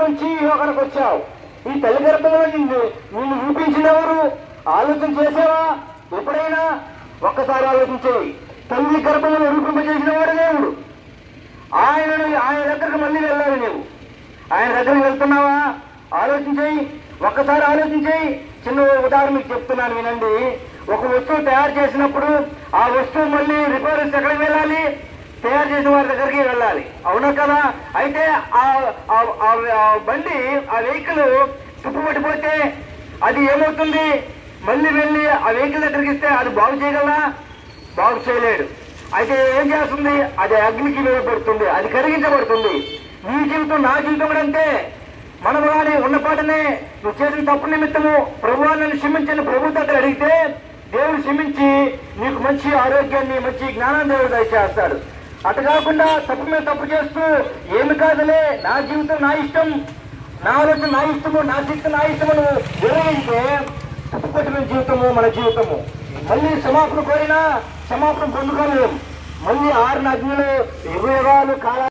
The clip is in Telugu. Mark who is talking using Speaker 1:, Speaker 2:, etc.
Speaker 1: నుంచి అక్కడికి వచ్చావు. ఈ తల్లి గర్భంలో నిన్ను రూపించినవారు ఆలోచన చేసావా? ఎప్పుడైనా ఒక్కసారి ఆలోచించేవి. తల్లి గర్భంలో రూపింపజేసిన వాడు దేవుడు. ఆయన దగ్గరకు మళ్ళీ వెళ్ళాలి. నువ్వు ఆయన దగ్గరికి వెళ్తున్నావా? ఆలోచించేయి, ఒక్కసారి ఆలోచించేయి. చిన్న ఉదాహరణ మీకు చెప్తున్నాను, వినండి. ఒక వస్తువు తయారు చేసినప్పుడు ఆ వస్తువు మళ్ళీ రిపేర్స్ ఎక్కడికి వెళ్ళాలి? తయారు చేసిన వారి దగ్గరికి వెళ్ళాలి, అవునా కదా? అయితే ఆ బండి, ఆ వెహికల్ తుప్పు పట్టిపోతే అది ఏమవుతుంది? మళ్ళీ వెళ్ళి ఆ వెహికల్ దగ్గరికి ఇస్తే అది బాగు చేయగలరా? బాగు చేయలేడు. అయితే ఏం చేస్తుంది? అది అగ్నికి వేయబడుతుంది, అది కరిగించబడుతుంది. నీ జీవితం, నా జీవితం కూడా అంతే. మనం కానీ ఉన్నపాటనే నువ్వు చేసిన తప్పు నిమిత్తము ప్రభువా నన్ను క్షమించని ప్రభు దగ్గర అడిగితే దేవుడు క్షమించి నీకు మంచి ఆరోగ్యాన్ని, మంచి జ్ఞానాన్ని దేవుడు దయచేస్తాడు. అటు కాకుండా తప్పు మీద తప్పు చేస్తూ ఏమి కాదులే, నా జీవితం నా ఇష్టం, నా ఆలోచన నా ఇష్టము, నా శక్తి నా ఇష్టము నువ్వు విరమింటే తప్పు పట్టిన జీవితము మన జీవితము. మళ్ళీ క్షమాపణ కోరినా క్షమాపణ పొందుకోలేము. మళ్ళీ 6 అగ్నిలో 20 కాలాలు